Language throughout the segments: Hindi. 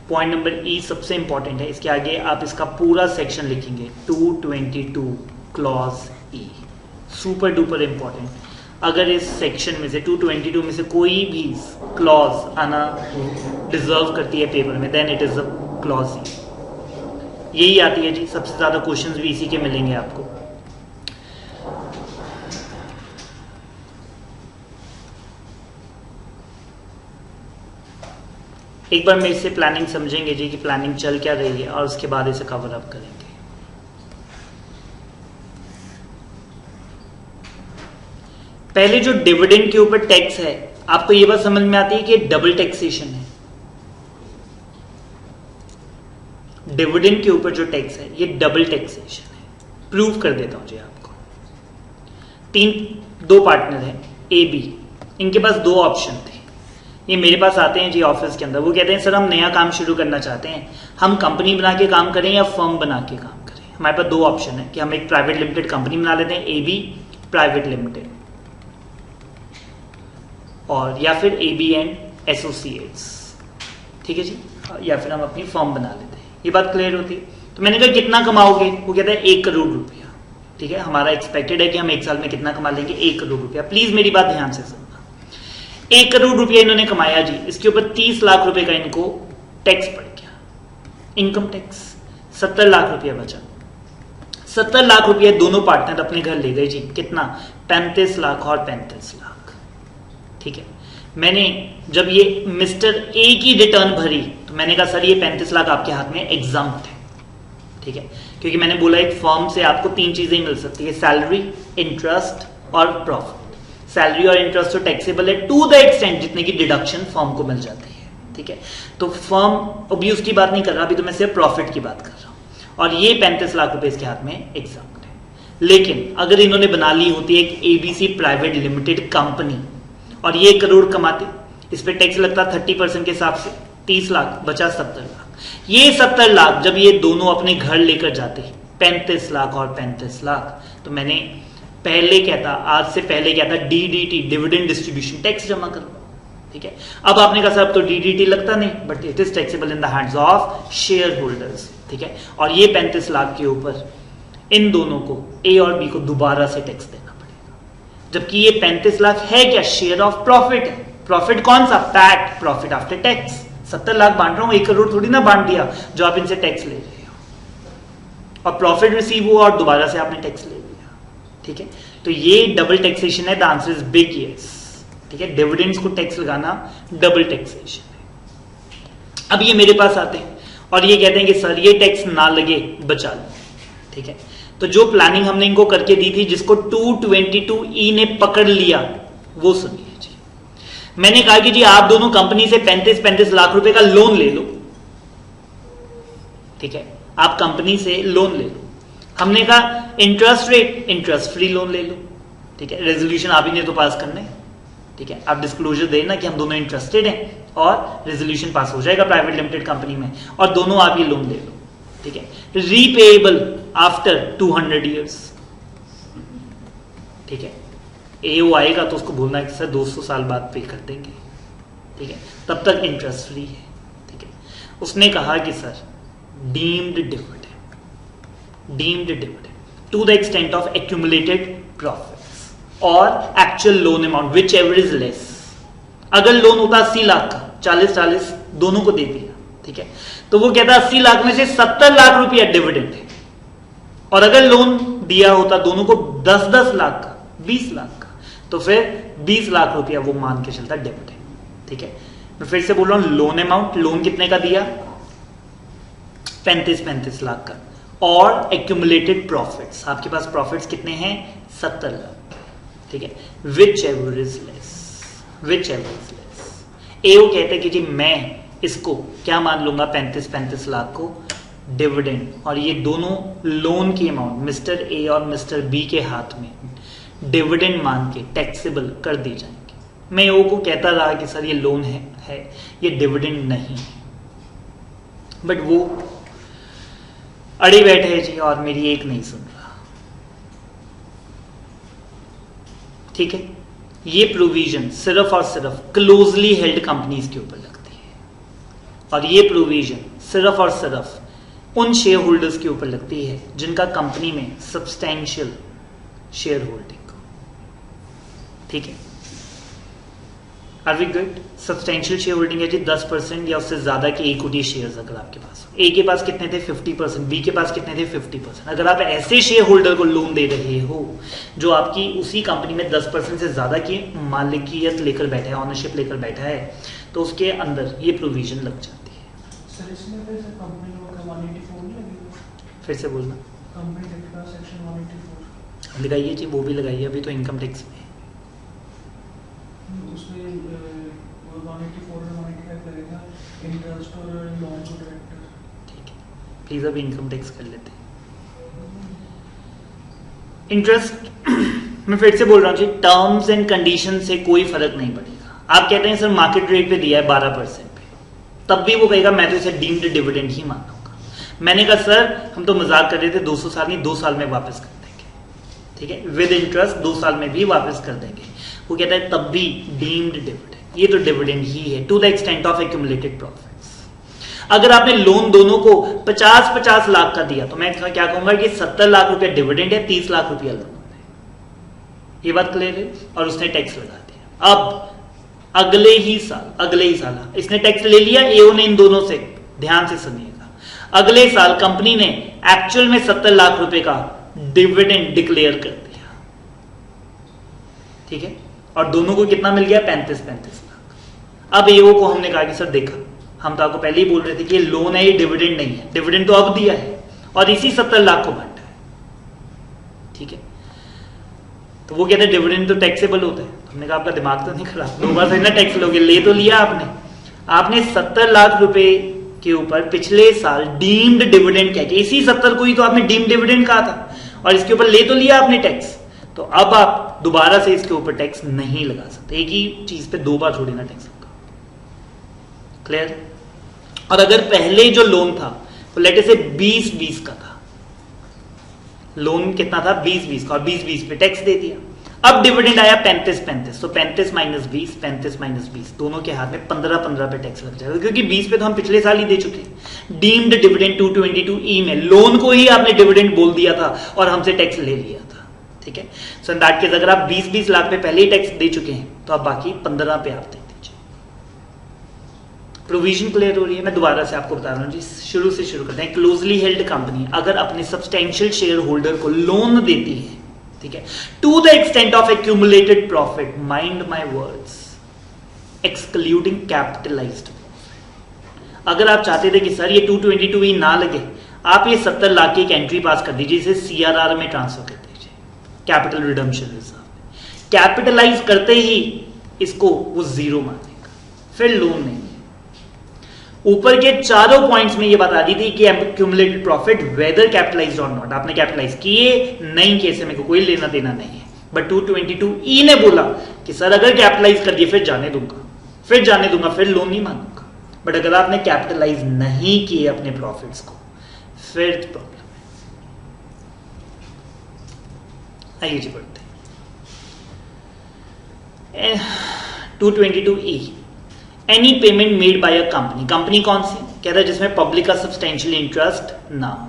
पॉइंट नंबर ई सबसे इंपॉर्टेंट है, इसके आगे आप इसका पूरा सेक्शन लिखेंगे 222 क्लॉज ई, सुपर डुपर इंपॉर्टेंट। अगर इस सेक्शन में से 222 में से कोई भी क्लॉज आना डिजर्व करती है पेपर में, then it is a clause E. यही आती है जी, सबसे ज्यादा क्वेश्चंस भी इसी के मिलेंगे आपको। एक बार मेरे से प्लानिंग समझेंगे जी कि प्लानिंग चल क्या रही है, और उसके बाद इसे कवर अप करेंगे। पहले जो डिविडेंड के ऊपर टैक्स है, आपको ये बात समझ में आती है कि डबल टैक्सेशन है। डिविडेंड के ऊपर जो टैक्स है ये डबल टैक्सेशन है। प्रूव कर देता हूं जी आपको। दो पार्टनर हैं ए बी, इनके पास दो ऑप्शन थे। ये मेरे पास आते हैं जी ऑफिस के अंदर, वो कहते हैं सर हम नया काम शुरू करना चाहते हैं, हम कंपनी बना के काम करें या फर्म बना के काम करें। हमारे पास दो ऑप्शन है कि हम एक प्राइवेट लिमिटेड कंपनी बना लेते हैं ए बी प्राइवेट लिमिटेड, और या फिर ए बी एंड एसोसिएट्स, ठीक है जी, या फिर हम अपनी फर्म बना लेते हैं। ये बात क्लियर होती है। तो मैंने कहा कितना कमाओगे, वो कहता है 1 करोड़ रुपया। ठीक है, हमारा एक्सपेक्टेड है कि हम 1 साल में कितना कमा लेंगे, 1 करोड़ रुपया। प्लीज मेरी बात ध्यान से सुनना। 1 करोड़ रुपया इन्होंने कमाया जी, इसके ऊपर 30 लाख रुपए का इनको टैक्स पड़ गया, इनकम टैक्स। 70 लाख रुपया बचा। 70 लाख रुपया दोनों पार्टनर अपने घर ले गए जी। कितना? 35 लाख और 35 लाख। ठीक है, मैंने जब ये मिस्टर ए की रिटर्न भरी तो मैंने कहा सर ये 35 लाख आपके हाथ में एग्जाम्प्ट है। ठीक है, क्योंकि मैंने बोला एक फर्म से आपको 3 चीजें मिल सकती है, सैलरी, इंटरेस्ट और प्रॉफिट। सैलरी और इंटरेस्ट तो टैक्सेबल है टू द एक्सटेंट जितने की डिडक्शन फर्म को मिल जाती है। ठीक है, तो फर्म अभी उसकी बात नहीं कर रहा, अभी तो मैं सिर्फ प्रॉफिट की बात कर रहा हूं। और ये 35 लाख रुपए इसके हाथ में एग्जाम्प्ट है। लेकिन अगर इन्होंने बना ली होती एक एबीसी प्राइवेट लिमिटेड कंपनी और ये 1 करोड़ कमाते, इस पे टैक्स लगता 30% के हिसाब से 30 लाख, बचा 70 लाख। ये 70 लाख जब ये दोनों अपने घर लेकर जाते 35 लाख और 35 लाख, तो मैंने पहले कहता, आज से पहले कहता डीडीटी, डिविडेंड डिस्ट्रीब्यूशन टैक्स जमा करो। ठीक है, अब आपने कहा सर अब तो डीडीटी लगता नहीं, but it is taxable in the hands of share holders. ठीक है, और ये 35 लाख के ऊपर इन दोनों को ए और बी को दोबारा से टैक्स देना पड़ेगा, जबकि ये 35 लाख है क्या, शेयर ऑफ प्रॉफिट है। प्रॉफिट कौन सा? PAT, profit after tax. 70 lakh बांट रहा हूं, 1 करोड़ थोड़ी ना बांट दिया जो आप इनसे टैक्स ले रहे हो, और प्रॉफिट रिसीव हुआ और दोबारा से आपने टैक्स ले लिया। ठीक है, तो ये डबल टैक्सेशन है। The answer is big yes. ठीक है, डिविडेंड्स को टैक्स लगाना डबल टैक्सेशन है। अब ये मेरे पास आते हैं और ये कहते हैं कि सर ये टैक्स ना लगे, बचा लो। ठीक है, तो जो प्लानिंग हमने इनको करके दी थी, जिसको 222E ने पकड़ लिया, वो सुनिए जी। मैंने कहा कि जी आप दोनों कंपनी से 35-35 लाख रुपए का लोन ले लो। ठीक है, आप कंपनी से लोन ले लो। हमने कहा interest rate, interest free loan ले लो। ठीक है, रेजोल्यूशन आप ही ने तो पास करना है। ठीक है, आप डिस्क्लोजर देना कि हम दोनों इंटरेस्टेड हैं और रेजोल्यूशन पास हो जाएगा प्राइवेट लिमिटेड कंपनी में, और दोनों आप ये लोन ले लो। ठीक है, रीपेएबल आफ्टर 200 ईयर्स। ठीक है, एओ आएगा तो उसको बोलना है कि सर 200 साल बाद पे कर देंगे। ठीक है, तब तक इंटरेस्ट फ्री है। ठीक है, उसने कहा कि sir deemed dividend, deemed dividend to the extent of accumulated profits और actual loan amount whichever is less. अगर लोन होता 80 लाख का, 40-40 दोनों को दे दिया। ठीक है, तो वो कहता 80 लाख में से 70 लाख रुपया डिविडेंड है, और अगर लोन दिया होता दोनों को 10-10 लाख का, 20 लाख का, तो फिर 20 लाख रुपया वो मान के चलता डिविडेंड। ठीक है, मैं फिर से बोल रहा हूं, लोन अमाउंट, लोन कितने का दिया? 35-35 लाख का, और एक्यूमुलेटेड प्रॉफिट्स, आपके पास प्रॉफिट्स कितने हैं? 70 लाख। ठीक है, whichever is less, whichever is less. AO कहते हैं कि जी मैं इसको क्या मान लूंगा, 35-35 लाख को डिविडेंड, और ये दोनों लोन की अमाउंट मिस्टर ए और मिस्टर बी के हाथ में डिविडेंड मान के टैक्सेबल कर दी जाएंगे। मैं एओ को कहता रहा कि सर ये लोन है ये डिविडेंड नहीं है, बट वो अड़े बैठे हैं जी, और मेरी एक नहीं सुन रहा। ठीक है, ये प्रोविजन सिर्फ और सिर्फ क्लोजली हेल्ड कंपनीज के ऊपर लगती है। और ये प्रोविजन सिर्फ और सिर्फ उन शेयर होल्डर्स के ऊपर लगती है जिनका कंपनी में सब्सटैंशियल शेयर होल्डिंग। ठीक है, are we good? Substantial share holding है जी 10% या उससे ज्यादा के इक्विटी शेयर्स अगर आपके पास हो। ए के पास कितने थे? 50%। बी के पास कितने थे? 50%। अगर आप ऐसे शेयर होल्डर को लोन दे रहे हो जो आपकी उसी कंपनी में 10% से ज्यादा की मालिकियत लेकर बैठा है, ऑनरशिप लेकर बैठा है, तो उसके अंदर ये प्रोविजन लग जाती है। सर इसमें फिर से कंपनी का 184 नहीं लगेगा? फिर से बोलना। कंपनी टैक्स का सेक्शन 184 लगाइए जी, वो भी लगाइए, अभी तो इनकम टैक्स में है। उसमें 184 और 185 लगेगा इंटरेस्ट और लोन टू डायरेक्टर। ठीक है, प्लीज अभी इनकम टैक्स कर लेते हैं। इंटरेस्ट मैं फिर से बोल रहा हूँ जी, टर्म्स एंड कंडीशन से कोई फर्क नहीं पड़ेगा। आप कहते हैं सर मार्केट रेट पे दिया है 12% पे, तब भी वो कहेगा मैं तो इसे डीम्ड डिविडेंड ही मानूंगा। मैंने कहा सर हम तो मजाक कर रहे थे, 200 साल नहीं 2 साल में वापस कर देंगे। ठीक है, विद इंटरेस्ट 2 साल में भी वापस कर देंगे। वो कहता है तब भी डीम्ड डिविडेंड, ये तो डिविडेंड ही है to the extent of accumulated profits. अगर आपने लोन दोनों को 50-50 लाख का दिया तो मैं क्या कहूंगा कि 70 लाख रुपया डिविडेंड है, 30 लाख रुपया लोन है। ये बात क्लियर है? और उसने टैक्स लगा दिया। अब अगले ही साल इसने टैक्स ले लिया एओ ने इन दोनों से, ध्यान से सुनिएगा। अगले साल कंपनी ने एक्चुअल में 70 लाख रुपए का डिविडेंड डिक्लेयर कर दिया। ठीक है, और दोनों को कितना मिल गया? 35 लाख। अब एओ को हमने कहा कि सर देखा, हम तो आपको पहले ही बोल रहे थे कि ये लोन है, ये डिविडेंड नहीं है। डिविडेंड तो अब दिया है और इसी 70 लाख को बांटा है। ठीक है, तो वो कहते हैं डिविडेंड तो टैक्सेबल होता है। हमने कहा आपका दिमाग तो नहीं खराब, 2 बार ना टैक्स लोगे, ले तो लिया आपने 70 लाख रुपए के ऊपर पिछले साल डीम्ड डिविडेंड कह के, इसी 70 को ही तो आपने डीम्ड डिविडेंड कहा था, और इसके ऊपर ले तो लिया आपने टैक्स। तो अब आप दोबारा से इसके ऊपर टैक्स नहीं लगा सकते। एक ही चीज पे 2 बार थोड़ी ना टैक्स होगा। क्लियर? और अगर पहले जो लोन था वो लेट से 20-20 का था, लोन कितना था? 20-20 का, और 20-20 पे टैक्स दे दिया। अब डिविडेंड आया 35-35, तो 35 - 20, 35 - 20, दोनों के हाथ में 15-15 पे टैक्स लग जाएगा, क्योंकि 20 पे तो हम पिछले साल ही दे चुके हैं। डीम्ड डिविडेंड 222E में लोन को ही आपने डिविडेंड बोल दिया था और हमसे टैक्स ले लिया था। ठीक है, सो इन दैट केस अगर आप 20-20 लाख पे पहले ही टैक्स दे चुके हैं तो आप बाकी 15 पे आप दे दीजिए। प्रोविजन क्लियर हो रही है? मैं दोबारा से आपको बता रहा हूँ जी, शुरू से शुरू करते हैं। क्लोजली हेल्ड कंपनी अगर अपने सब्सटैंशियल शेयर होल्डर को लोन देती है, ठीक है, to the extent of accumulated profit, mind my words, excluding capitalised profit. अगर आप चाहते थे कि सर ये 222E ना लगे, आप ये 70 लाख की एक एंट्री पास कर दीजिए, इसे CRR में ट्रांसफर कर दीजिए, कैपिटल रिडम्पशन रिजर्व में। कैपिटलाइज करते ही इसको वो 0 मानेगा, फिर लोन नहीं। ऊपर के चारों पॉइंट्स में ये बता दी थी कि एक्यूमुलेटेड प्रॉफिट वेदर कैपिटलाइज्ड और नॉट, आपने कैपिटलाइज किए नहीं किए से मेरे को कोई लेना देना नहीं है। बट 222E ने बोला कि सर अगर कैपिटलाइज कर दिए फिर जाने दूंगा, फिर लोन नहीं मानूंगा। बट अगर आपने कैपिटलाइज नहीं किए अपने प्रॉफिट्स को, फिर प्रॉब्लम है। आइए जी बढ़ते हैं। 222E, any payment made by a company कौन सी? कहता है जिसमें पब्लिक का सब्सटेंशियल इंटरेस्ट ना हो,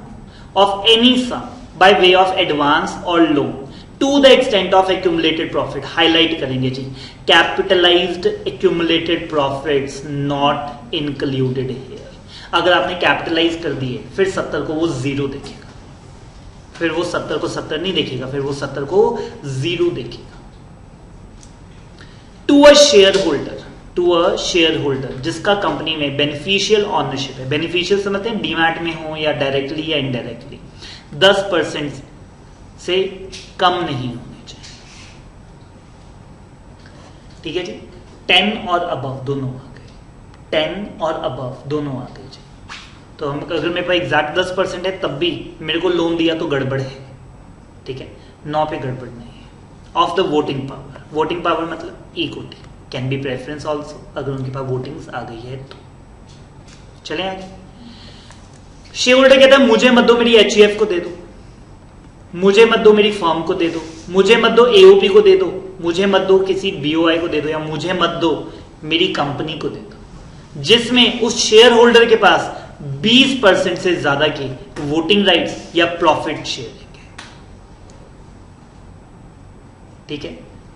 of any sum by way of advance और loan to the extent of accumulated profit. Highlight करेंगे जी, capitalized accumulated profits not included here. अगर आपने कैपिटलाइज कर दिए फिर 70 को वो 0 देखेगा, फिर वो 70 को 70 नहीं देखेगा, फिर वो 70 को 0 देखेगा। टू अ शेयर होल्डर जिसका कंपनी में बेनिफिशियल ऑनरशिप है, बेनिफिशियल समझते हैं डीमैट में हो या डायरेक्टली या इनडायरेक्टली, 10% से कम नहीं होने चाहिए। ठीक है जी, 10 और अबव दोनों आ गए, 10 और अबव दोनों आ गए जी। तो हम अगर मेरे पास एग्जैक्ट 10% है तब भी मेरे को लोन दिया तो गड़बड़ है। ठीक है, 9 पे गड़बड़ नहीं है। ऑफ द वोटिंग पावर मतलब equity, can be preference also, अगर उनके पास वोटिंग्स आ गई है तो। चले आगे। शेयर होल्डर कहता है मुझे मत दो, मेरी HUF को दे दो, मुझे मत दो मेरी फर्म को दे दो, मुझे मत दो AOP को दे दो, मुझे मत दो किसी BOI को दे दो, या मुझे मत दो मेरी कंपनी को दे दो। जिसमें उस शेयर होल्डर के पास 20% से ज्यादा की वोटिंग राइट्स या प्रॉफिट शेयरिंग है। ठीक है,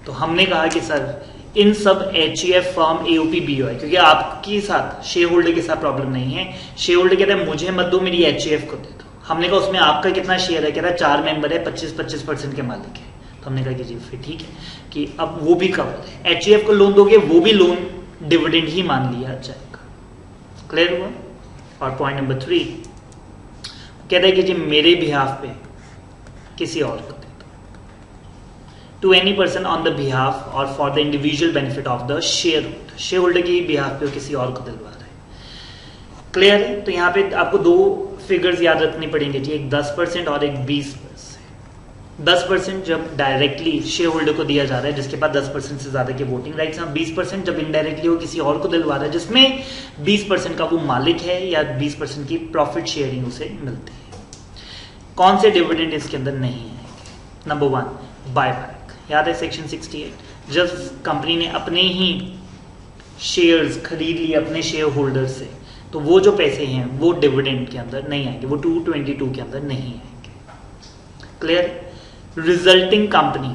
तो हमने कहा कि सर इन सब HUF फर्म AOP BOI, क्योंकि आपके साथ शेयर होल्डर के साथ प्रॉब्लम नहीं है। शेयर होल्डर कहता है मुझे मत दो, मेरी HUF को दे दो। हमने कहा उसमें आपका कितना शेयर है, कहता है 4 मेंबर है, 25% के मालिक है। तो हमने कहा कि जी फिर ठीक है कि अब वो भी कवर है, HUF को लोन दोगे वो भी लोन डिविडेंड ही मान लिया जाएगा। क्लियर हुआ? और पॉइंट नंबर 3 कहता है कि जी मेरे बिहाफ पे किसी और को दे दो, to any person on the behalf or for the individual benefit of the shareholder. Shareholder की बिहाफ पे किसी और को दिलवा रहा है। क्लियर है? तो यहाँ पे आपको 2 फिगर्स याद रखनी पड़ेंगे जी, एक 10% और एक 20%। 10% जब डायरेक्टली शेयर होल्डर को दिया जा रहा है जिसके पास 10% से ज्यादा के वोटिंग राइट्स हैं, 20% जब इनडायरेक्टली वो किसी और को दिलवा रहा है जिसमें 20% का वो मालिक है या 20% की प्रॉफिट शेयरिंग उसे मिलती है। कौन से डिविडेंड इसके अंदर नहीं है? Number 1 buyback. याद है सेक्शन 68, जब कंपनी ने अपने ही शेयर्स खरीद लिए अपने शेयर होल्डर से, तो वो जो पैसे हैं वो डिविडेंड के अंदर नहीं आएंगे, वो 222 के अंदर नहीं आएंगे। क्लियर? रिजल्टिंग कंपनी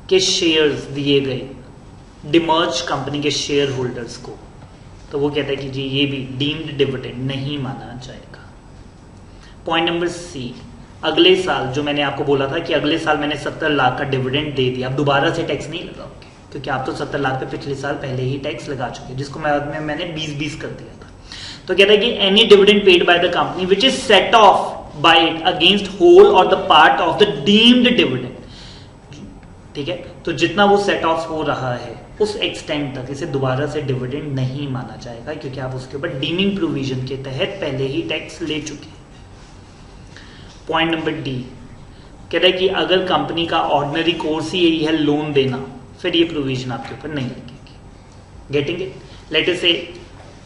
के शेयर्स दिए गए डिमर्ज कंपनी के शेयर होल्डर्स को, तो वो कहता है कि जी ये भी डीम्ड डिविडेंड नहीं माना जाएगा। पॉइंट नंबर C, अगले साल जो मैंने आपको बोला था कि अगले साल मैंने 70 लाख का डिविडेंड दे दिया, अब दोबारा से टैक्स नहीं लगाओगे क्योंकि आप तो 70 लाख पे पिछले साल पहले ही टैक्स लगा चुके, जिसको मैंने 20-20 कर दिया था। तो कहता है कि any dividend paid by the company which is set of by it against whole or the part of the deemed dividend। ठीक है, तो जितना वो सेट ऑफ हो रहा है उस एक्सटेंट तक इसे दोबारा से डिविडेंड नहीं माना जाएगा, क्योंकि आप उसके ऊपर डीमिंग प्रोविजन के तहत पहले ही टैक्स ले चुके हैं। पॉइंट नंबर D कहता है कि अगर कंपनी का ऑर्डिनरी कोर्स ही यही है लोन देना, फिर ये प्रोविजन आपके ऊपर नहीं लगेगी। Getting it? लेट अस से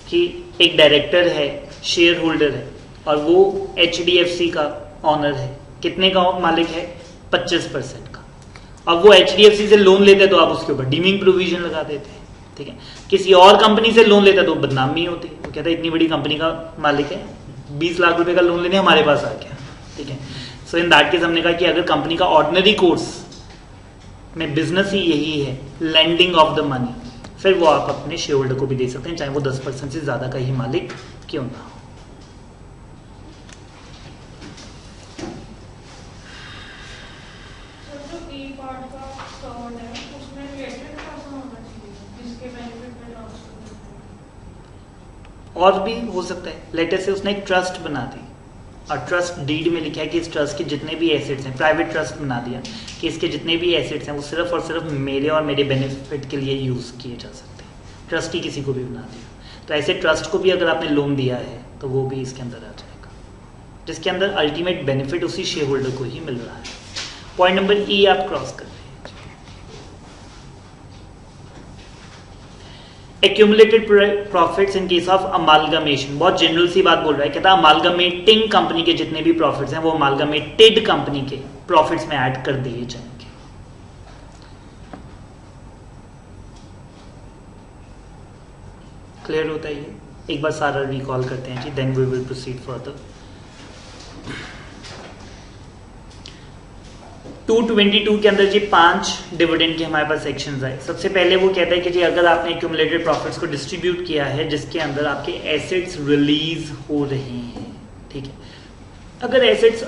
कि एक डायरेक्टर है, शेयर होल्डर है और वो HDFC का ऑनर है, कितने का मालिक है? 25% का। अब वो HDFC से लोन लेते तो आप उसके ऊपर डीमिंग प्रोविजन लगा देते हैं। ठीक है, किसी और कंपनी से लोन लेता तो बदनामी होती। वो कहता है इतनी बड़ी कंपनी का मालिक है, 20 लाख रुपए का लोन लेने हमारे पास आ गया। ठीक है, सो इन दैट केस हमने कहा कि अगर कंपनी का ऑर्डिनरी कोर्स में बिजनेस ही यही है लैंडिंग ऑफ द मनी, फिर वो आप अपने शेयर होल्डर को भी दे सकते हैं, चाहे वो 10% से ज्यादा का ही मालिक क्यों ना हो। और भी हो सकता है, लेटर से उसने एक ट्रस्ट बना दी और ट्रस्ट डीड में लिखा है कि इस ट्रस्ट के जितने भी एसेट्स हैं, प्राइवेट ट्रस्ट बना दिया कि इसके जितने भी एसेट्स हैं वो सिर्फ और सिर्फ मेरे और मेरे बेनिफिट के लिए यूज किए जा सकते हैं। ट्रस्ट ही किसी को भी बना दिया, तो ऐसे ट्रस्ट को भी अगर आपने लोन दिया है तो वो भी इसके अंदर आ जाएगा, जिसके अंदर अल्टीमेट बेनिफिट उसी शेयर होल्डर को ही मिल रहा है। पॉइंट नंबर E आप क्रॉस कर रहे हैं। Accumulated profits in case of amalgamation, बहुत जनरल सी बात बोल रहा है, कहता है अमालगमेटिंग कंपनी के जितने भी प्रॉफिट्स हैं वो अमालगमेटेड कंपनी के प्रॉफिट्स में ऐड कर दिए जाएंगे। क्लियर होता है ये? एक बार सारा रिकॉल करते हैं जी, then we will proceed further. 222 के अंदर जी 5 डिविडेंड के हमारे पास सेक्शंस आए। सबसे पहले वो कहता है कि जी अगर आपने एक्यूमुलेटेड प्रॉफिट्स को डिस्ट्रीब्यूट किया है जिसके अंदर आपके एसेट्स रिलीज हो रहे हैं, ठीक है, अगर एसेट्स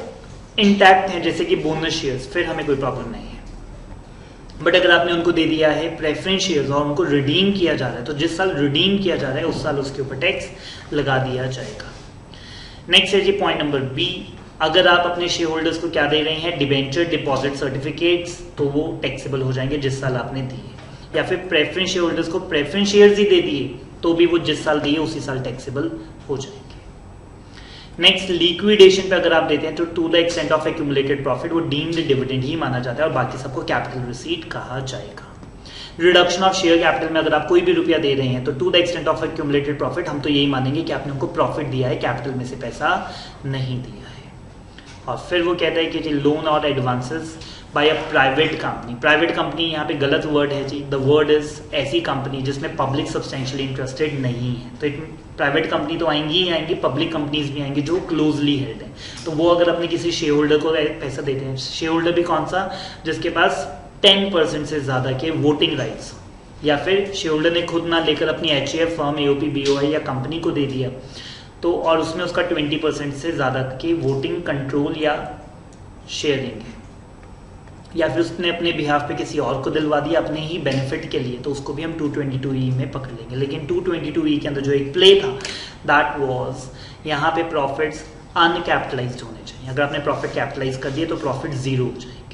इंटैक्ट हैं जैसे कि बोनस शेयर्स, फिर हमें कोई प्रॉब्लम नहीं है। बट अगर आपने उनको दे दिया है प्रेफरेंस शेयर्स और उनको रिडीम किया जा रहा है, तो जिस साल रिडीम किया जा रहा है उस साल उसके ऊपर टैक्स लगा दिया जाएगा। नेक्स्ट है जी पॉइंट नंबर B, अगर आप अपने शेयर होल्डर्स को क्या दे रहे हैं, डिबेंचर डिपॉजिट सर्टिफिकेट्स, तो वो टैक्सेबल हो जाएंगे जिस साल आपने दिए। या फिर प्रेफरेंस शेयर होल्डर्स को प्रेफरेंस शेयर्स ही दे दिए तो भी वो जिस साल दिए उसी साल टैक्सेबल हो जाएंगे। नेक्स्ट लिक्विडेशन पे अगर आप देते हैं तो to the extent of accumulated profit वो डीम्ड डिविडेंड ही माना जाता है और बाकी सबको कैपिटल रिसीट कहा जाएगा। रिडक्शन ऑफ शेयर कैपिटल में अगर आप कोई भी रुपया दे रहे हैं तो to the extent of accumulated profit हम तो यही मानेंगे कि आपने उनको प्रॉफिट दिया है, कैपिटल में से पैसा नहीं दिया है। और फिर वो कहता है कि जी लोन और advances by a private company. Private company यहाँ पे गलत वर्ड है जी, द वर्ड इज ऐसी कंपनी जिसमें पब्लिक सब्सटेंशियली इंटरेस्टेड नहीं है। तो प्राइवेट कंपनी तो आएंगी ही आएंगी, पब्लिक कंपनीज भी आएंगी जो क्लोजली हेल्ड है। तो वो अगर अपने किसी शेयर होल्डर को पैसा देते हैं, शेयर होल्डर भी कौन सा, जिसके पास 10% से ज़्यादा के वोटिंग राइट्स, या फिर शेयर होल्डर ने खुद ना लेकर अपनी एचएएफ फर्म, एओपी, बीओआई या कंपनी को दे दिया, तो और उसमें उसका 20% से ज़्यादा के वोटिंग कंट्रोल या शेयरिंग है, या फिर उसने अपने बिहाफ पे किसी और को दिलवा दिया अपने ही बेनिफिट के लिए, तो उसको भी हम 222E में पकड़ लेंगे। लेकिन 222E के अंदर जो एक प्ले था, दैट वाज यहाँ पे प्रॉफिट्स अनकैपिटलाइज्ड होने चाहिए। अगर आपने प्रॉफिट कैपिटलाइज कर दिए तो प्रॉफिट जीरो हो जाएगी।